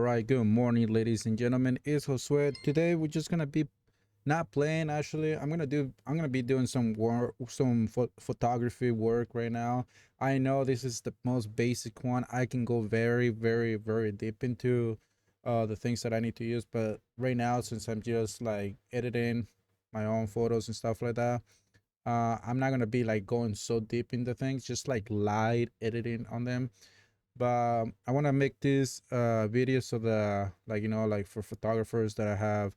right, good morning, ladies and gentlemen. It's Josue. Today we're just gonna be not playing. Actually, I'm gonna be doing some work, some photography work right now. I know this is the most basic one. I can go very, very, very deep into the things that I need to use. But right now, since I'm just like editing my own photos and stuff like that, I'm not gonna be like going so deep into things. Just like light editing on them, but I want to make this video so that like like for photographers that I have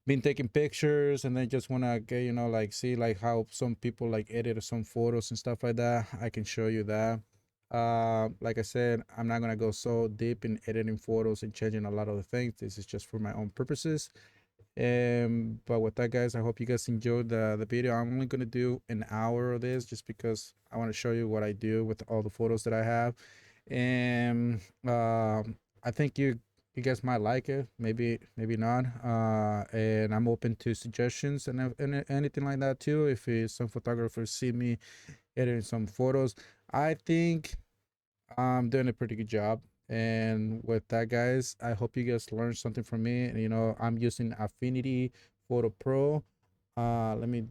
been taking pictures and they just want to get like see like how some people like edit some photos and stuff like that. I can show you that. Like I said, I'm not gonna go so deep in editing photos and changing a lot of the things. This is just for my own purposes. But with that, guys, I hope you guys enjoyed the video. I'm only gonna do an hour of this just because I want to show you what I do with all the photos that I have. And I think you guys might like it, maybe not. And I'm open to suggestions and anything like that too. If some photographers see me editing some photos, I think I'm doing a pretty good job. And with that, guys, I hope you guys learned something from me. And, I'm using Affinity Photo Pro. Let me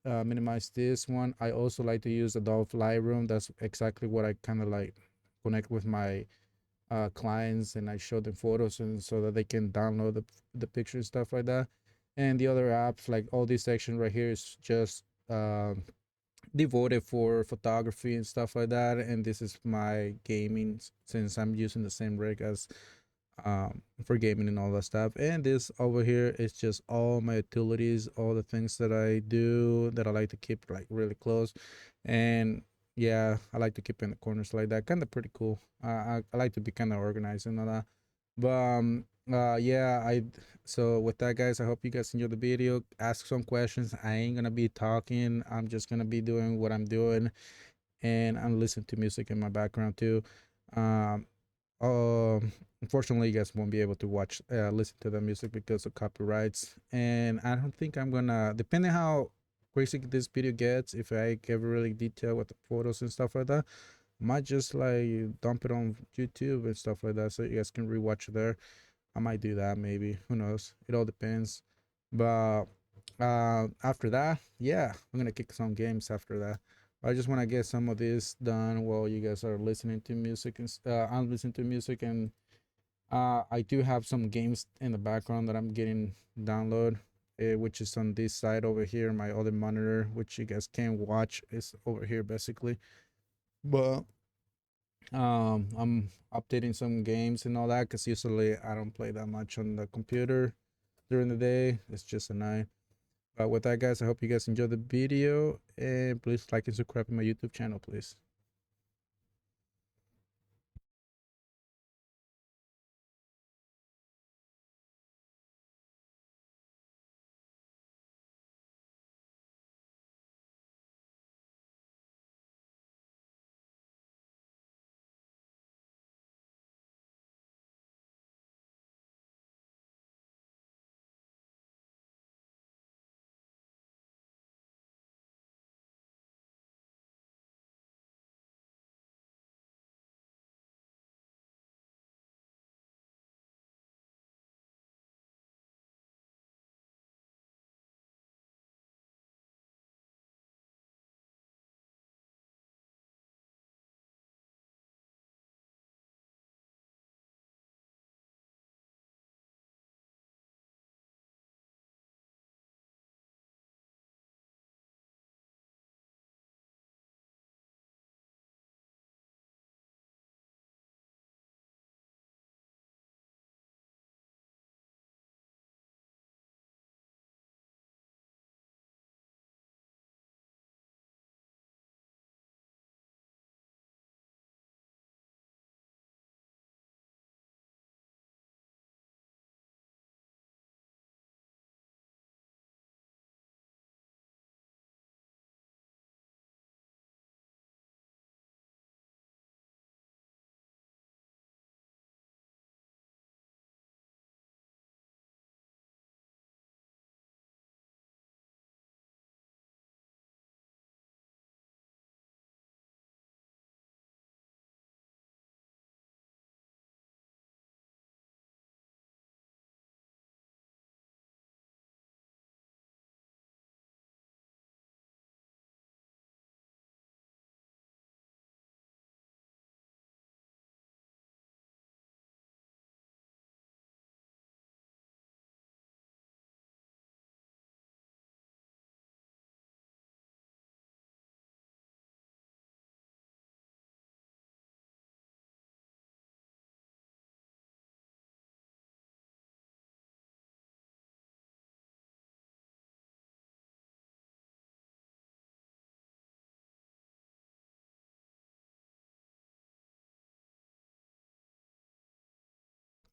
minimize this one. I also like to use Adobe Lightroom. That's exactly what I kind of like connect with my clients, and I show them photos and so that they can download the picture and stuff like that. And the other apps, like all this section right here, is just devoted for photography and stuff like that. And this is my gaming, since I'm using the same rig as for gaming and all that stuff. And this over here is just all my utilities, all the things that I do that I like to keep like really close. And yeah, I like to keep in the corners like that, kind of pretty cool. I like to be kind of organized and all that. But yeah, I so with that, guys, I hope you guys enjoy the video. Ask some questions. I ain't gonna be talking, I'm just gonna be doing what I'm doing, and I'm listening to music in my background too. um Unfortunately, you guys won't be able to listen to the music because of copyrights. And I don't think I'm gonna, depending how crazy this video gets, if I get really detailed with the photos and stuff like that, I might just like dump it on YouTube and stuff like that so you guys can rewatch it there. I might do that, maybe. Who knows? It all depends. But after that, yeah, I'm gonna kick some games after that. I just want to get some of this done while you guys are listening to music, and I'm listening to music. And I do have some games in the background that I'm getting download, which is on this side over here. My other monitor, which you guys can watch, is over here basically. But I'm updating some games and all that because usually I don't play that much on the computer during the day. It's just a night. But with that, guys, I hope you guys enjoy the video, and please like and subscribe to my YouTube channel, please.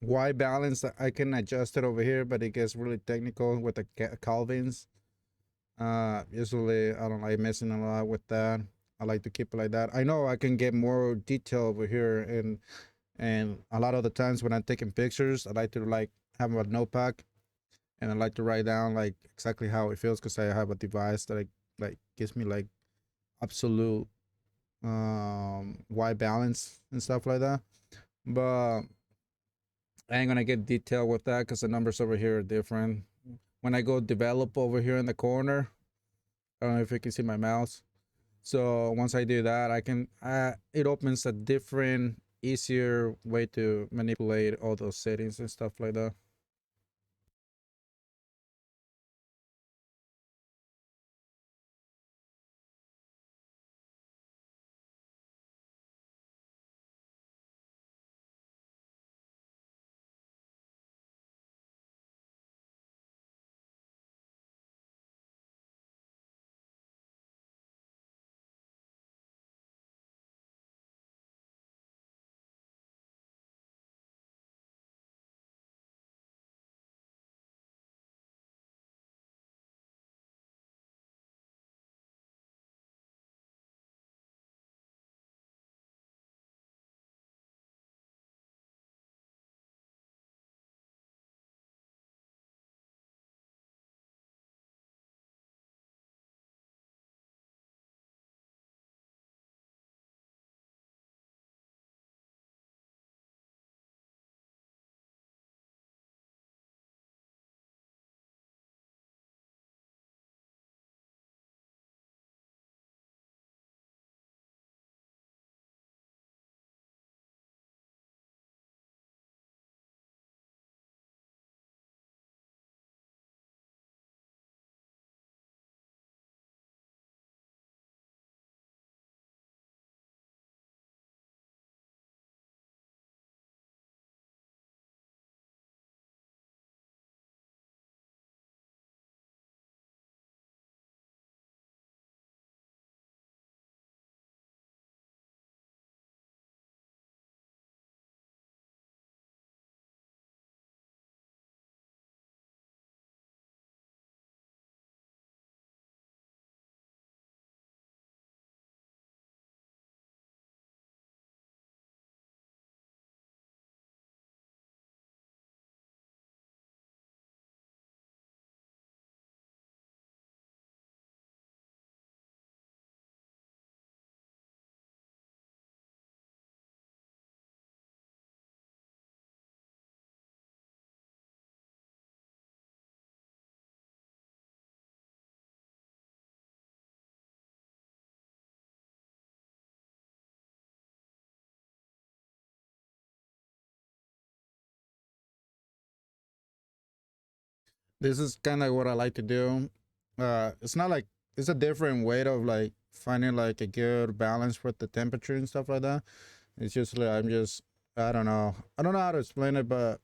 white balance, I can adjust it over here, but it gets really technical with the Calvins. Usually I don't like messing a lot with that. I like to keep it like that. I know I can get more detail over here, and a lot of the times when I'm taking pictures, I like to like have a notepad, and I like to write down like exactly how it feels, because I have a device that like gives me like absolute white balance and stuff like that. But I ain't gonna get detailed with that because the numbers over here are different. When I go develop over here in the corner, I don't know if you can see my mouse. So once I do that, I can it opens a different, easier way to manipulate all those settings and stuff like that. This is kind of what I like to do. It's not like it's a different way of like finding like a good balance with the temperature and stuff like that. It's just like I don't know. I don't know how to explain it, but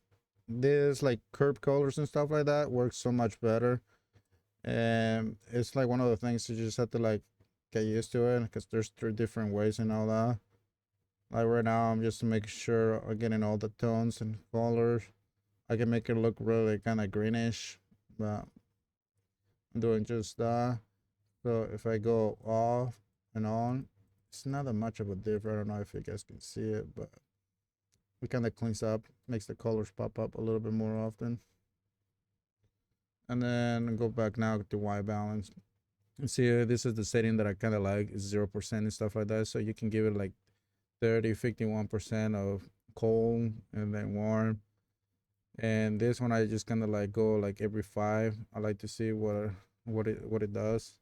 this like curb colors and stuff like that works so much better. And it's like one of the things you just have to like get used to it, because there's three different ways and all that. Like right now, I'm just making sure I'm getting all the tones and colors. I can make it look really kind of greenish, but I'm doing just that. So if I go off and on, it's not that much of a difference. I don't know if you guys can see it, but it kind of cleans up, makes the colors pop up a little bit more often. And then go back now to white balance. You see, this is the setting that I kind of like, is 0% and stuff like that. So you can give it like 30, 51% of cold and then warm. And this one I just kind of like go like every 5. I like to see what it does.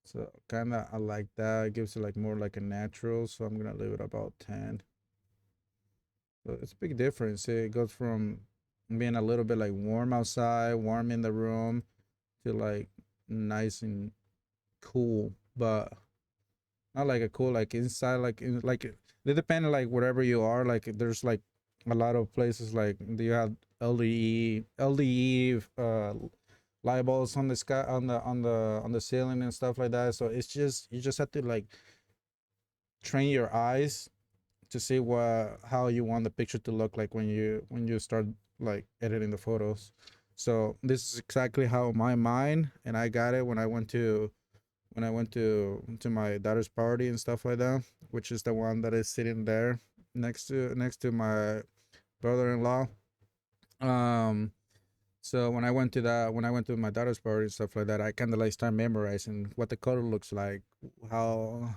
So kind of I like that. It gives it like more like a natural. So I'm gonna leave it about 10. So it's a big difference. It goes from being a little bit like warm outside, warm in the room, to like nice and cool, but not like a cool like inside, like in like it depends like wherever you are. Like there's like a lot of places like you have LDE light bulbs on the sky, on the ceiling and stuff like that. So it's just, you just have to like train your eyes to see what how you want the picture to look like when you start like editing the photos. So this is exactly how my mind, and I got it when I went to my daughter's party and stuff like that, which is the one that is sitting there next to my brother-in-law. Um, so when I went to my daughter's party and stuff like that, I kind of like start memorizing what the color looks like, how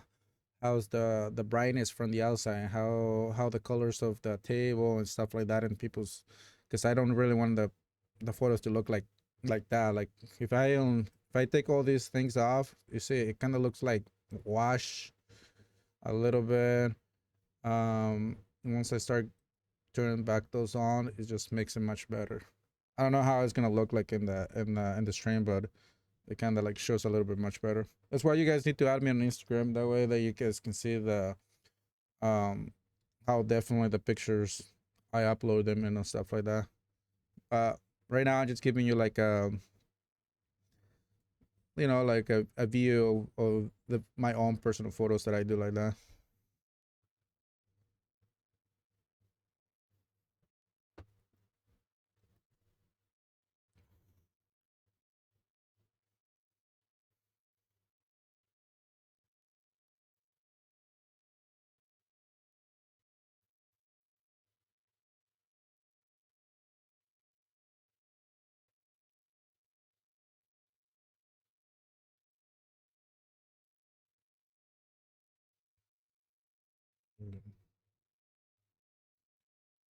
how's the brightness from the outside, how the colors of the table and stuff like that, and people's, because I don't really want the photos to look like that. Like if I take all these things off, you see it kind of looks like wash a little bit. Once I start turning back those on, it just makes it much better. I don't know how it's gonna look like in the stream, but it kind of like shows a little bit much better. That's why you guys need to add me on Instagram. That way that you guys can see the um how definitely the pictures I upload them and stuff like that. Uh, right now I'm just giving you like a like a view of my own personal photos that I do like that.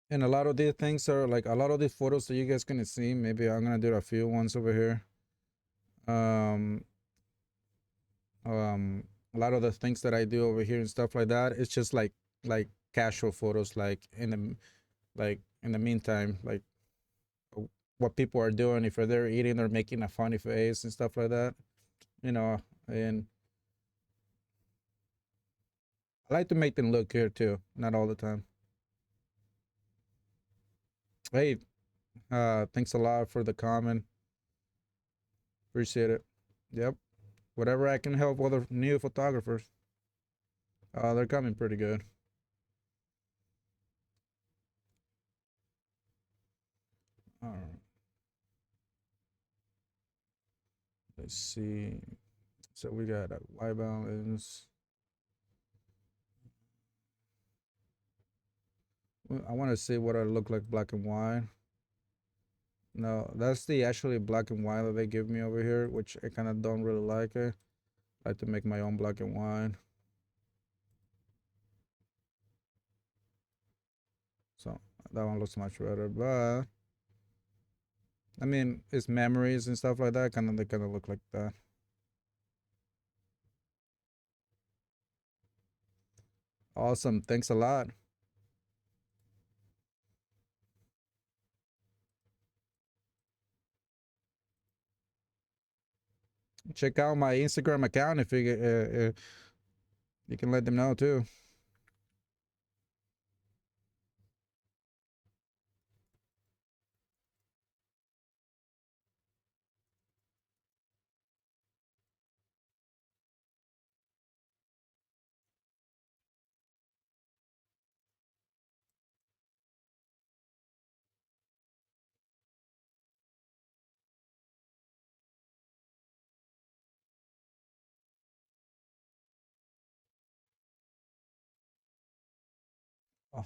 And a lot of these things are like a lot of these photos that you guys gonna see. Maybe I'm gonna do a few ones over here. Um, um, a lot of the things that I do over here and stuff like that, it's just like casual photos, like in the meantime, like what people are doing if they're eating or making a funny face and stuff like that. You know, and I like to make them look good too, not all the time. Hey, thanks a lot for the comment. Appreciate it. Yep. Whatever I can help other new photographers. They're coming pretty good. All right. Let's see. So we got a wide balance. I want to see what I look like black and white. No, that's the actually black and white that they give me over here, which I kind of don't really like it. I like to make my own black and white. So that one looks much better. But I mean, it's memories and stuff like that. Kind of they kind of look like that. Awesome. Thanks a lot. Check out my Instagram account if you can let them know too.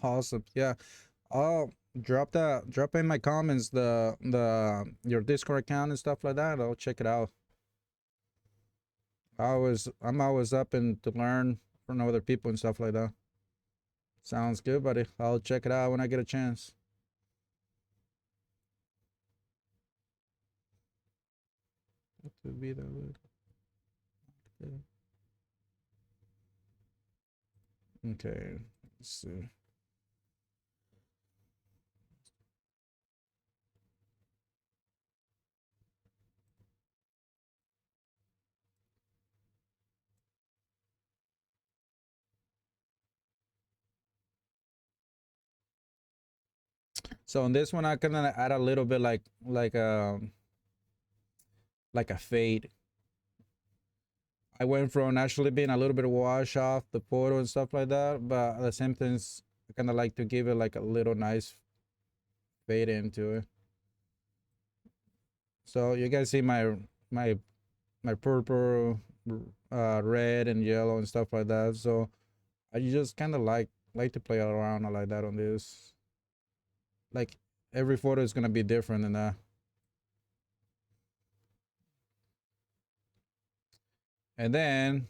Awesome. Yeah. I'll drop in my comments the your Discord account and stuff like that. I'll check it out. I'm always up and to learn from other people and stuff like that. Sounds good, buddy. I'll check it out when I get a chance. To be that way. Okay. Let's see. So on this one, I can add a little bit like a fade. I went from actually being a little bit wash off the photo and stuff like that, but at the same time, I kind of like to give it like a little nice fade into it. So you guys see my my purple, red and yellow and stuff like that. So I just kind of like to play around like that on this. Like every photo is gonna be different than that. And then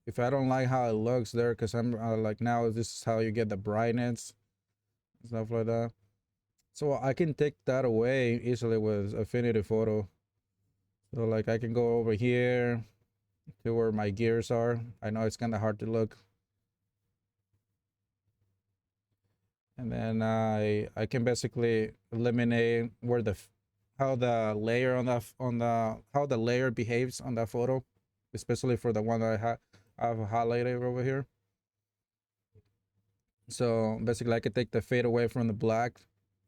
if I don't like how it looks there, because I'm like now this is how you get the brightness stuff like that. So I can take that away easily with Affinity Photo. So like I can go over here to where my gears are. I know it's kind of hard to look. And then I can basically eliminate where how the layer on the how the layer behaves on that photo, especially for the one that I've highlighted over here. So basically I could take the fade away from the black,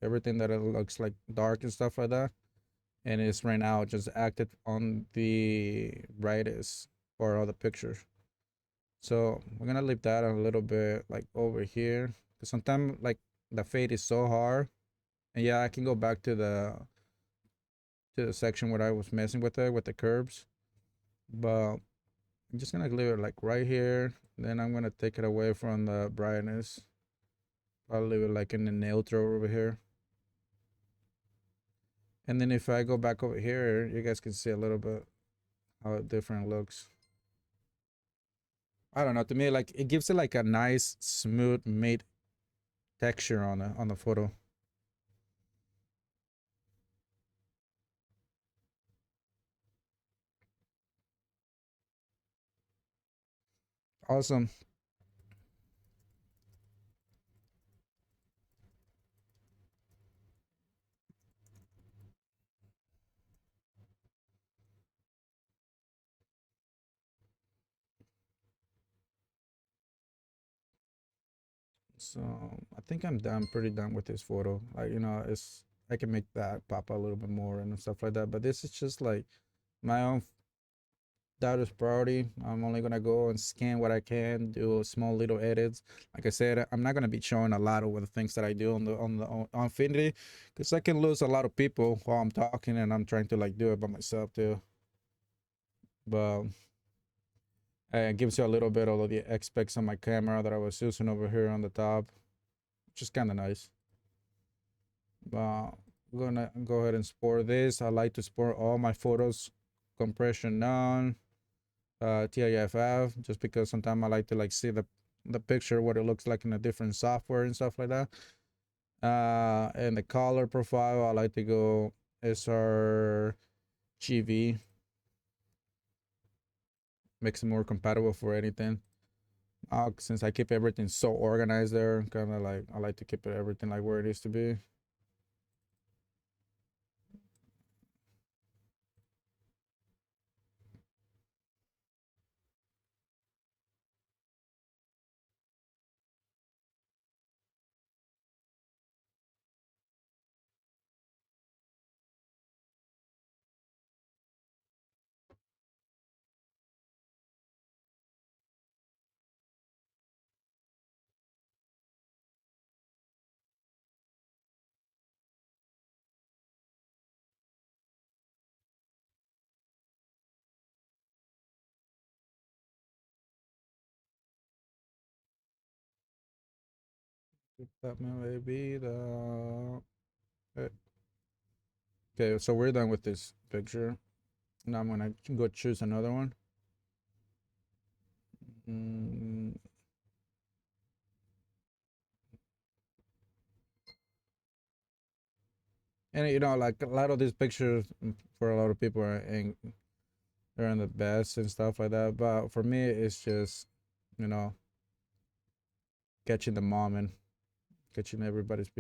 everything that it looks like dark and stuff like that. And it's right now just acted on the brightest for all the pictures. So we're gonna leave that a little bit like over here. Cause sometimes like the fade is so hard. And yeah, I can go back to the section where I was messing with it with the curves. But I'm just gonna leave it like right here. Then I'm gonna take it away from the brightness. I'll leave it like in the neutral over here. And then if I go back over here, you guys can see a little bit how different it looks. I don't know. To me, like it gives it like a nice, smooth, matte texture on the photo. Awesome. So I think I'm done, pretty done with this photo. Like it's I can make that pop a little bit more and stuff like that. But this is just like my own daughter's priority. I'm only gonna go and scan what I can, do small little edits. Like I said, I'm not gonna be showing a lot of the things that I do on Infinity, because I can lose a lot of people while I'm talking and I'm trying to like do it by myself too. But it gives you a little bit of the aspects on my camera that I was using over here on the top, which is kind of nice. But I'm gonna go ahead and export this. I like to export all my photos, compression none, TIFF, just because sometimes I like to like see the picture, what it looks like in a different software and stuff like that. And the color profile, I like to go sRGB, makes it more compatible for anything. Since I keep everything so organized there, kind of like I like to keep everything like where it needs to be. That may be the eh, okay. So we're done with this picture. Now I'm gonna go choose another one. Mm, and like a lot of these pictures for a lot of people they're in the best and stuff like that. But for me, it's just you know catching the moment, catching everybody's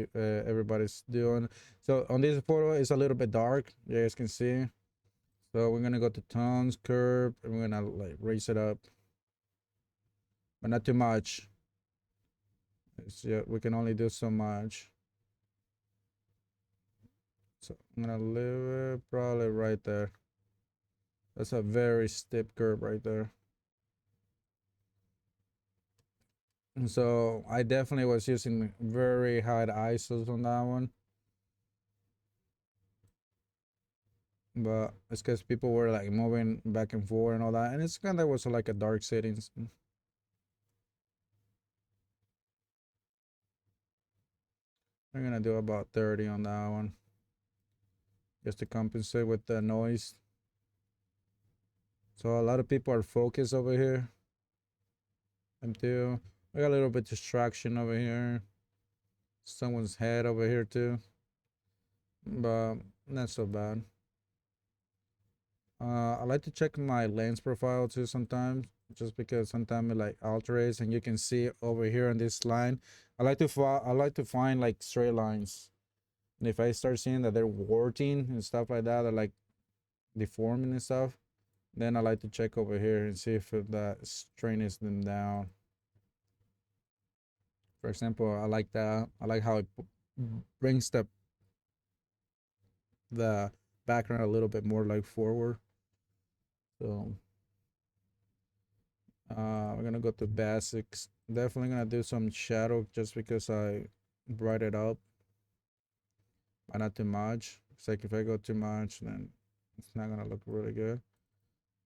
doing. So on this photo, it's a little bit dark. You guys can see. So we're gonna go to tones, curve, and we're gonna like raise it up, but not too much. Yeah, we can only do so much. So I'm gonna leave it probably right there. That's a very steep curve right there. And so I definitely was using very high ISOs on that one, but it's because people were like moving back and forth and all that, and it's kind of was like a dark settings. I'm gonna do about 30 on that one just to compensate with the noise. So a lot of people are focused over here. I'm too. I got a little bit distraction over here. Someone's head over here too, but not so bad. I like to check my lens profile too sometimes, just because sometimes it like alters and you can see over here on this line. I like to find like straight lines, and if I start seeing that they're warting and stuff like that, or like deforming and stuff, then I like to check over here and see if that straightens them down. For example, I like that. I like how it brings the background a little bit more like forward. So we're gonna go to basics. Definitely gonna do some shadow just because I bright it up, but not too much. It's like if I go too much, then it's not gonna look really good.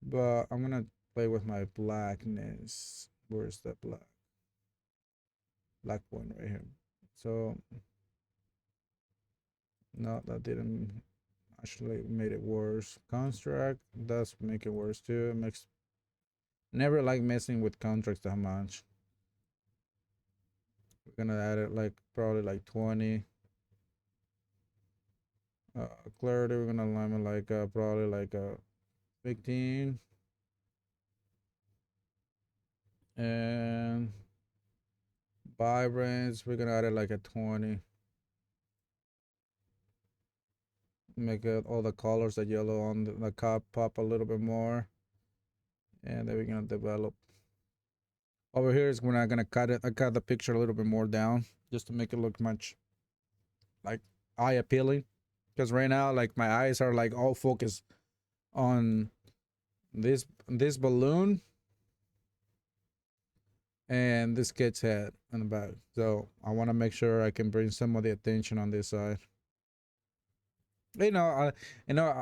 But I'm gonna play with my blackness. Where's the black one right here? So no, that didn't actually made it worse. Construct does make it worse too. It makes never like messing with contracts that much. We're gonna add it like probably like 20. Clarity we're gonna align it like probably like 15, and vibrance we're gonna add it like a 20. Make it all the colors, the yellow on the cup pop a little bit more, and then we're gonna develop. Over here is when I'm gonna cut it. I cut the picture a little bit more down just to make it look much like eye appealing. Because right now, like my eyes are like all focused on this balloon and this kid's head in the back. So I want to make sure I can bring some of the attention on this side. You know,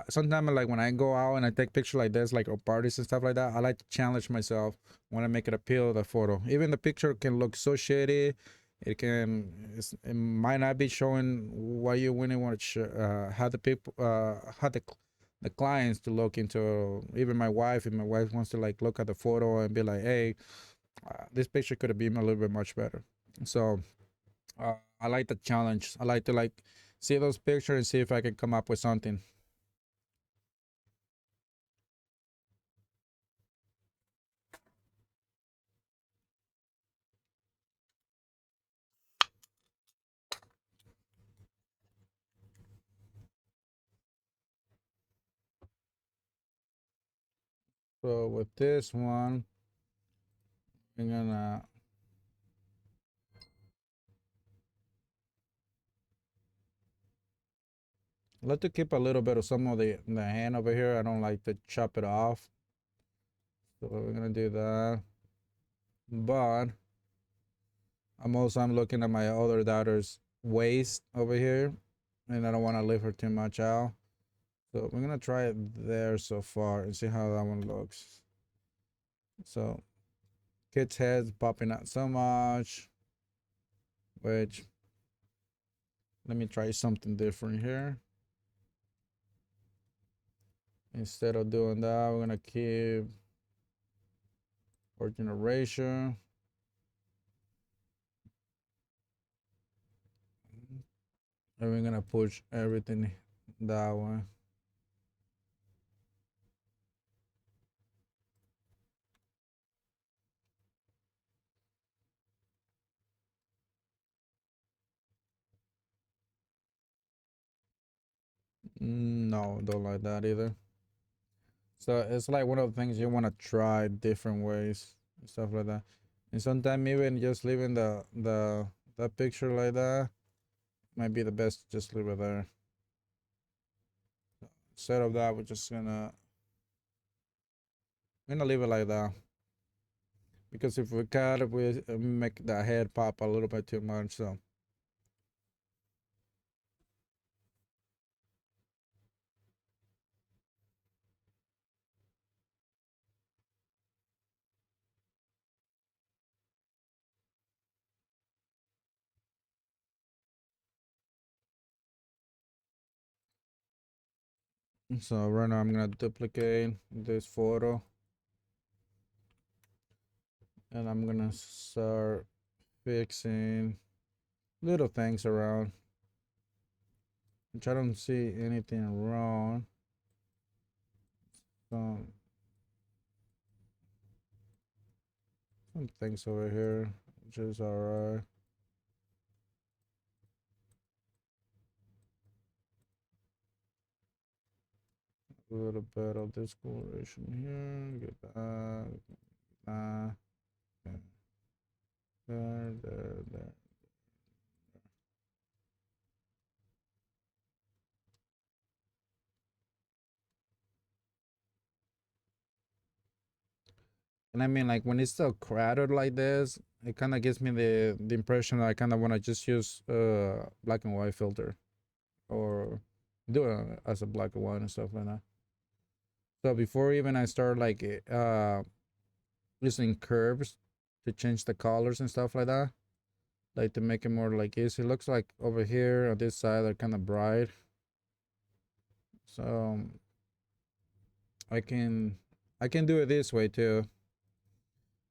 sometimes like when I go out and I take pictures like this, like or parties and stuff like that, I like to challenge myself. Want to make it appeal the photo. Even the picture can look so shady, it might not be showing what you really want to how the people how the clients to look into. Even my wife, if my wife wants to like look at the photo and be like, hey, this picture could have been a little bit much better. So I like the challenge. I like to like see those pictures and see if I can come up with something. So with this one, I'm gonna like to keep a little bit of some of the hand over here. I don't like to chop it off. So we're gonna do that. But I'm looking at my other daughter's waist over here, and I don't want to leave her too much out. So we're gonna try it there so far and see how that one looks. So kid's heads popping out so much, which let me try something different here. Instead of doing that, we're gonna keep our generation. And we're gonna push everything that way. No, don't like that either. So it's like one of the things you want to try different ways and stuff like that. And sometimes even just leaving that picture like that might be the best. Just leave it there. Instead of that, we're just gonna leave it like that. because if we cut it, we make the head pop a little bit too much. So right now I'm gonna duplicate this photo, and I'm gonna start fixing little things around, which I don't see anything wrong. Some some things over here, which is alright. A little bit of discoloration here. Get that. Okay. There. And I mean, like when it's so crowded like this, it kind of gives me the impression that I kind of want to just use black and white filter, or do it as a black and white and stuff like that. So before even I start like using curves to change the colors and stuff like that, like to make it more like easy. It looks like over here on this side they're kind of bright, so I can I can do it this way too.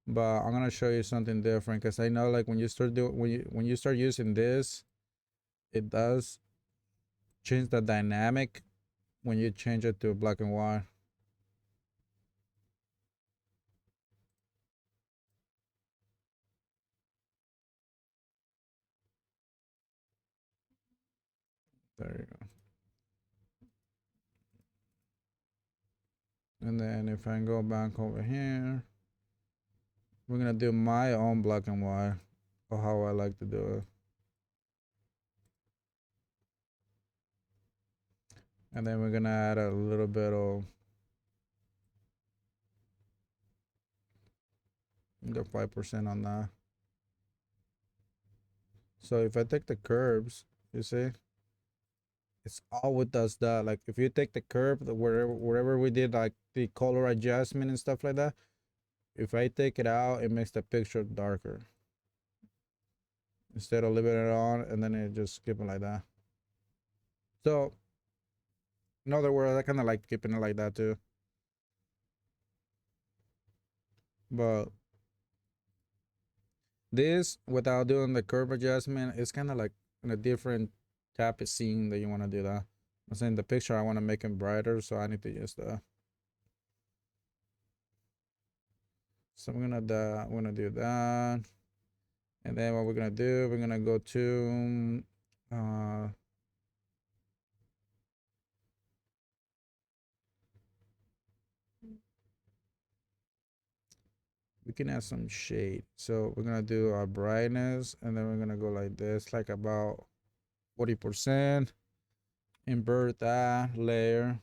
But I'm gonna show you something different because I know like when you start doing when you start using this, it does change the dynamic when you change it to black and white. There you go. And then if I go back over here, we're gonna do my own black and white, or how I like to do it. And then we're gonna add a little bit of the 5% on that. So if I take the curves, you see, it's always does that. Like if you take the curve, wherever we did like the color adjustment and stuff like that, if I take it out, it makes the picture darker instead of leaving it on, and then it just keep it like that. So in other words, I kind of like keeping it like that too. But this, without doing the curve adjustment, it's kind of like in a different type of scene that you want to do that. I'm saying the picture I want to make it brighter, so I need to use the. So I'm gonna do that, and then what we're gonna do, we're gonna go to, we can add some shade. So we're gonna do our brightness, and then we're gonna go like this, like about 40%. Invert that layer,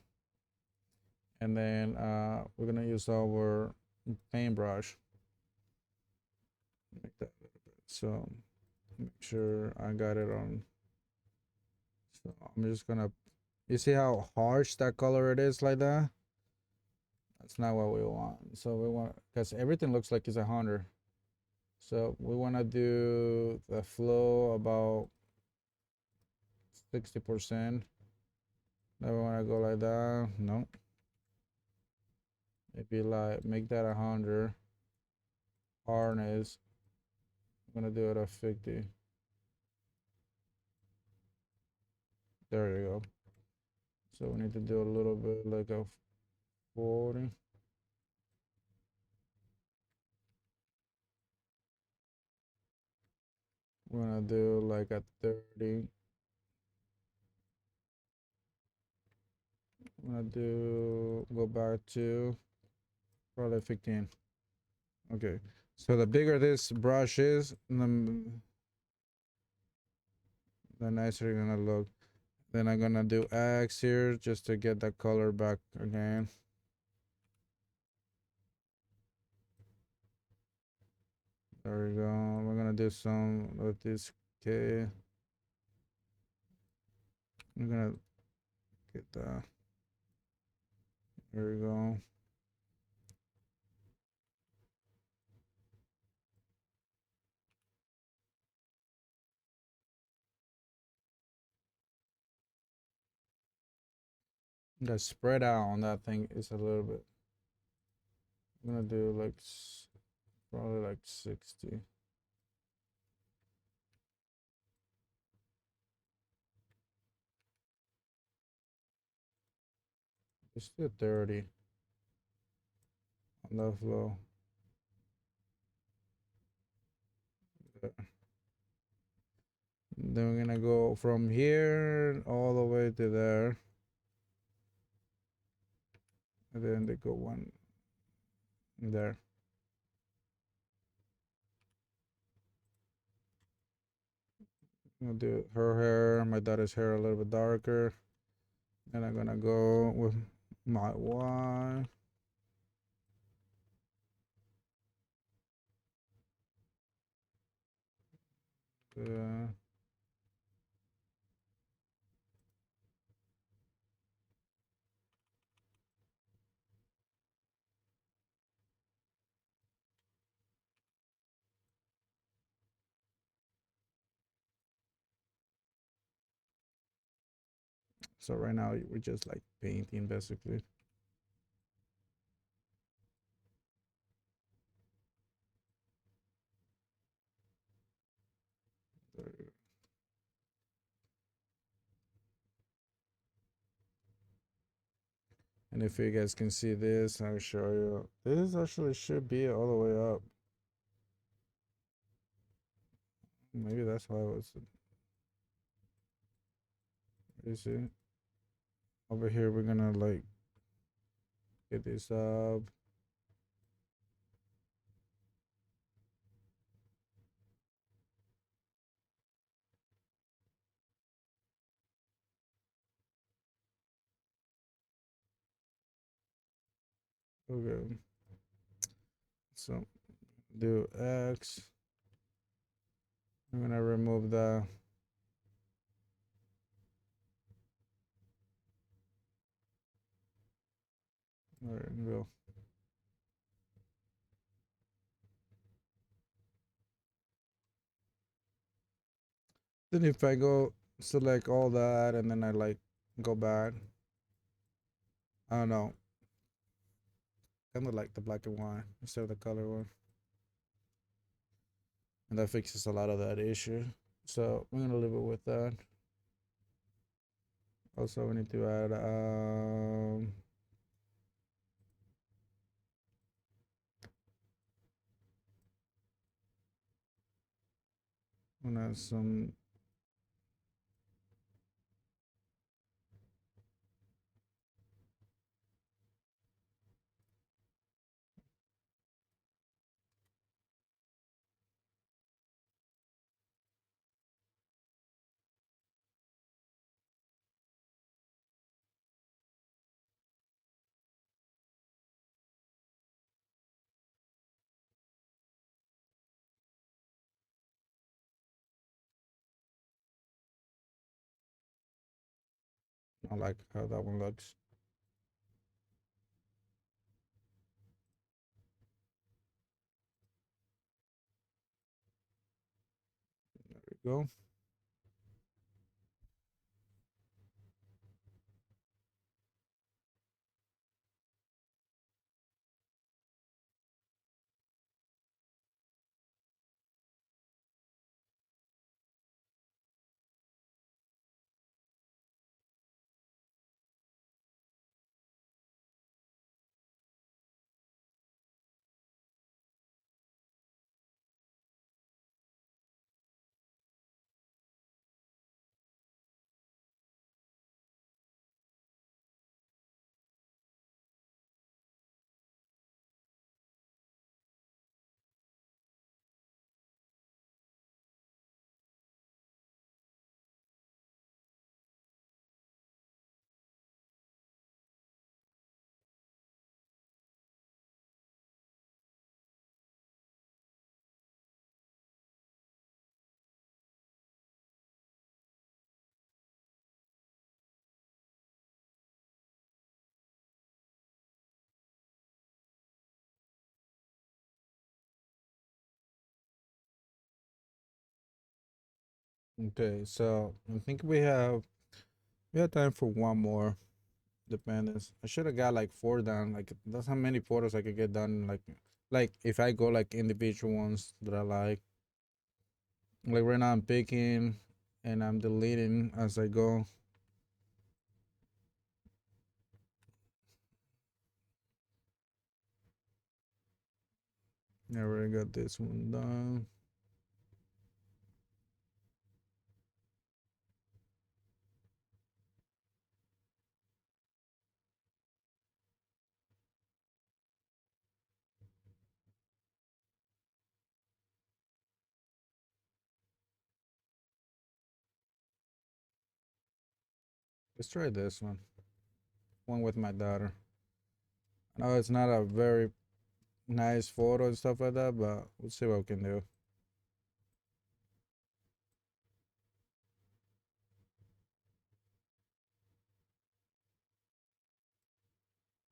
and then we're gonna use our paintbrush. Make that a little bit. So make sure I got it on. So I'm just gonna. You see how harsh that color it is like that? That's not what we want. So we want, because everything looks like it's 100. So we want to do the flow about 60%. Then we want to go like that. No. Maybe like make that 100. Hardness. I'm gonna do it at 50. There you go. So we need to do a little bit like a 40. We're gonna do like a 30. I'm gonna do go back to probably 15. Okay. So the bigger this brush is, the nicer you're gonna look. Then I'm gonna do X here just to get the color back again. There we go. We're gonna do some with this K. I'm gonna get that. There we go. The spread out on that thing is a little bit. I'm gonna do like probably like 60. It's still 30 on the flow. Yeah. Then we're gonna go from here all the way to there. And then they go one there. I'm gonna do her hair, my daughter's hair a little bit darker. Then I'm gonna go with my Y. Yeah. So right now we're just like painting basically. And if you guys can see this, I'll show you. This actually should be all the way up. Maybe that's why it was. You see? Over here, we're gonna like get this up. Okay. So do X. I'm gonna remove the. There we go. Then if I go select all that and then I like go back, I don't know. Kind of like the black and white instead of the color one. And that fixes a lot of that issue. So we're gonna leave it with that. Also, we need to add some I like how that one looks. There we go. Okay, so I think we have time for one more dependence. I should have got like four done. Like that's how many photos I could get done. Like if I go like individual ones that I like. Like right now I'm picking and I'm deleting as I go. I already got this one done. Let's try this one. One with my daughter. I know it's not a very nice photo and stuff like that, but we'll see what we can do.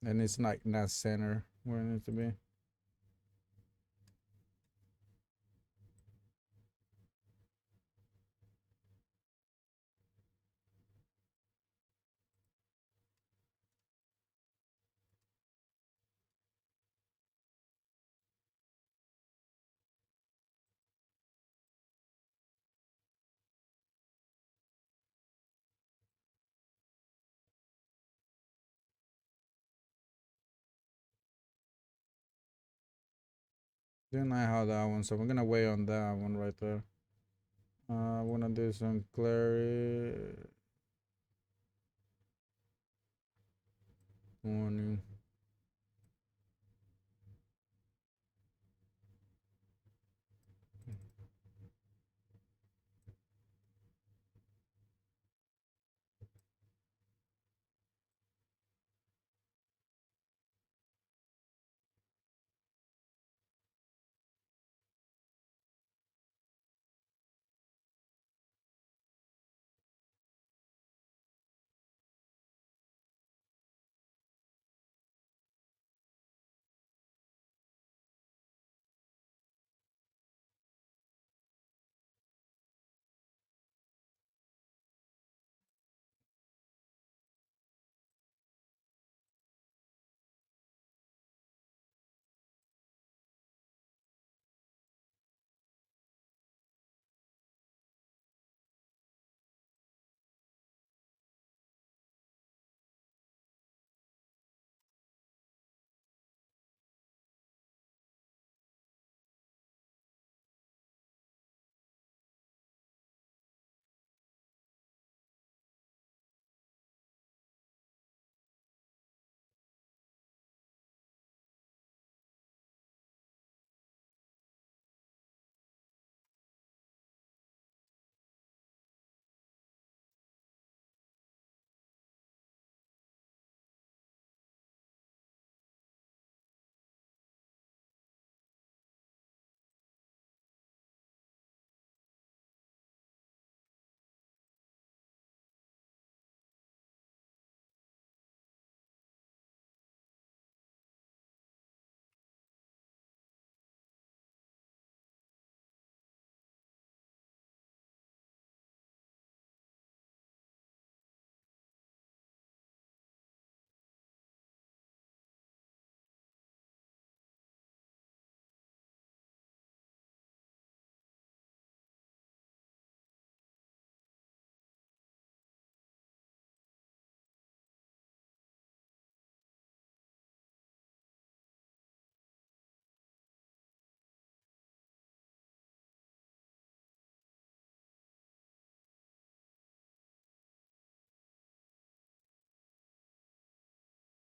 And it's like not center where it needs to be. Didn't like how that one, so we're gonna wait on that one right there. I wanna do some clarity warning.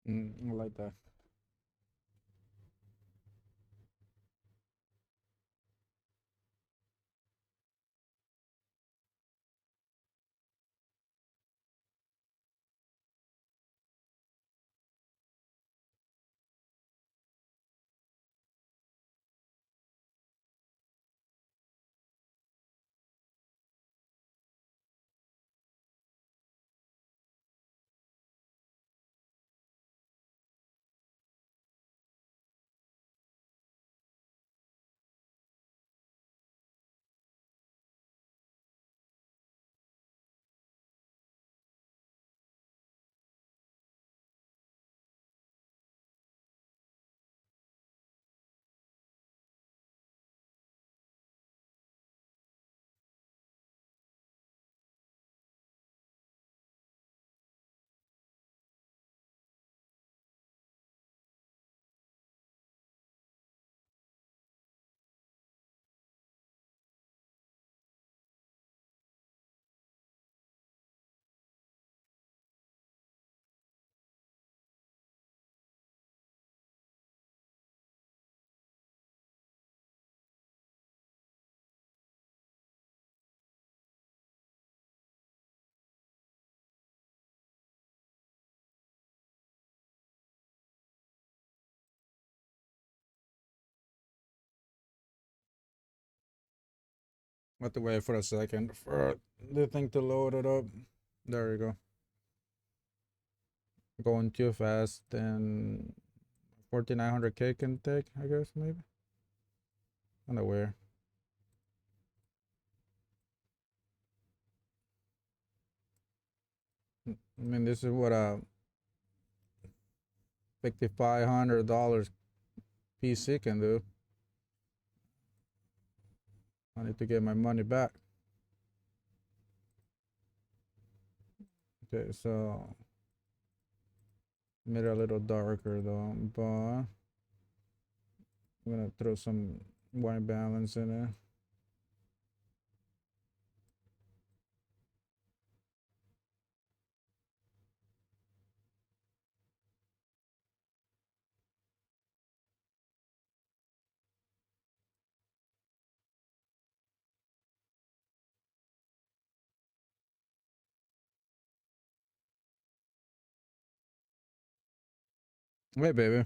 I like that. have to wait for a second for the thing to load it up. There you go. Going too fast, and 4900K can take, I guess, maybe. Kinda weird. I mean, this is what a $5,500 PC can do. I need to get my money back. Okay, so made it a little darker though, but I'm gonna throw some white balance in it. Wait, baby.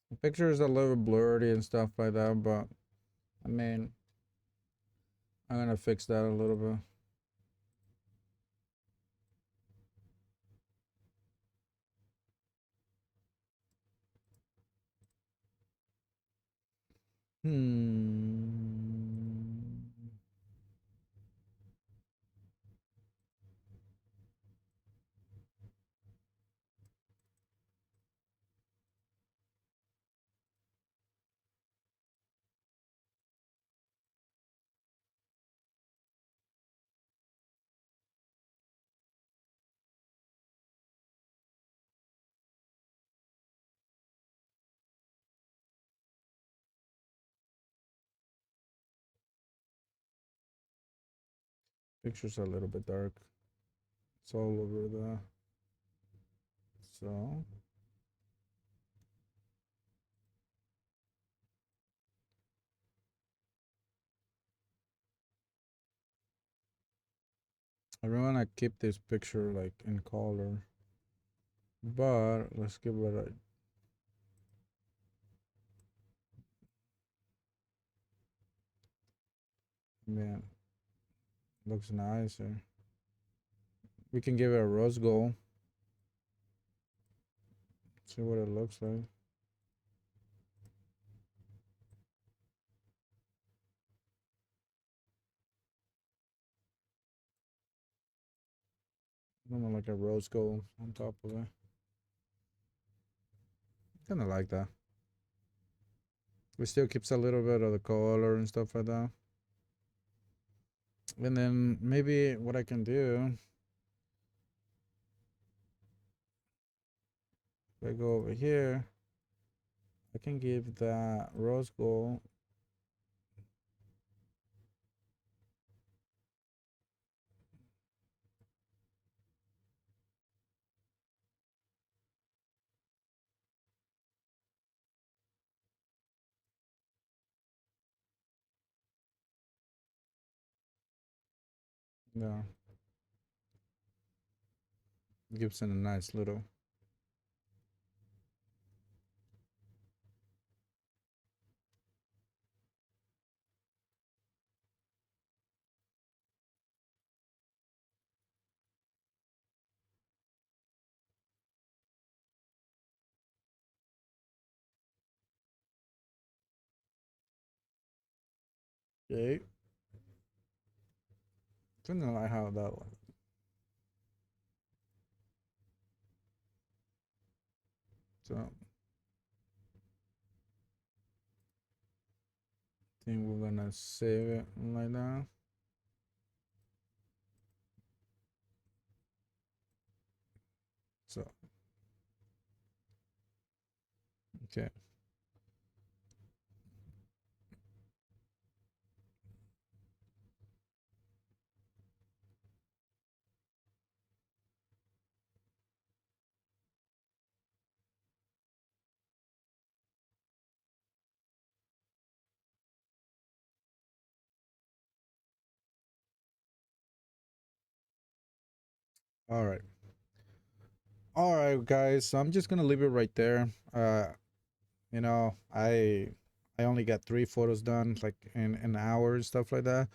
The picture is a little blurry and stuff like that, but I mean, I'm gonna fix that a little bit. Hmm. Picture's a little bit dark. It's all over the. So I really wanna keep this picture like in color, but let's give it a. Man, looks nicer. We can give it a rose gold. See what it looks like. I don't know, like a rose gold on top of it. Kind of like that. It still keeps a little bit of the color and stuff like that. And then maybe what I can do, if I go over here, I can give that rose gold. Yeah, gives it a nice little. Okay. Kind of like how that one. So I think we're gonna save it like that. So okay. All right. All right, guys. So I'm just gonna leave it right there. You know, I only got 3 photos done, like in an hour and stuff like that.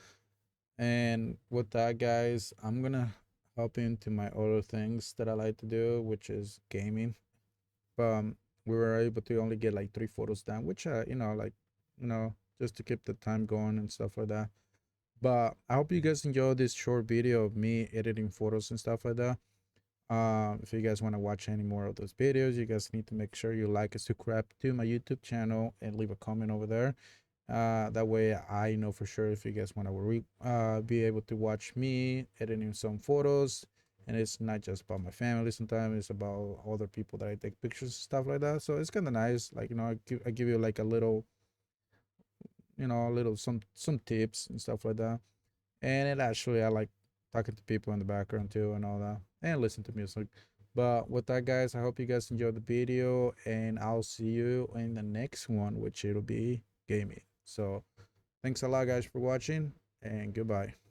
And with that, guys, I'm gonna hop into my other things that I like to do, which is gaming. We were able to only get like 3 photos done, which you know, just to keep the time going and stuff like that. But I hope you guys enjoyed this short video of me editing photos and stuff like that. If you guys want to watch any more of those videos, you guys need to make sure you like and subscribe to my YouTube channel and leave a comment over there. That way I know for sure if you guys want to be able to watch me editing some photos. And it's not just about my family, sometimes it's about other people that I take pictures and stuff like that. So it's kind of nice, like, you know, I give you like a little, you know, a little some tips and stuff like that. And it actually, I like talking to people in the background too and all that, and listen to music. But with that, guys, I hope you guys enjoyed the video, and I'll see you in the next one, which it'll be gaming. So thanks a lot, guys, for watching, and goodbye.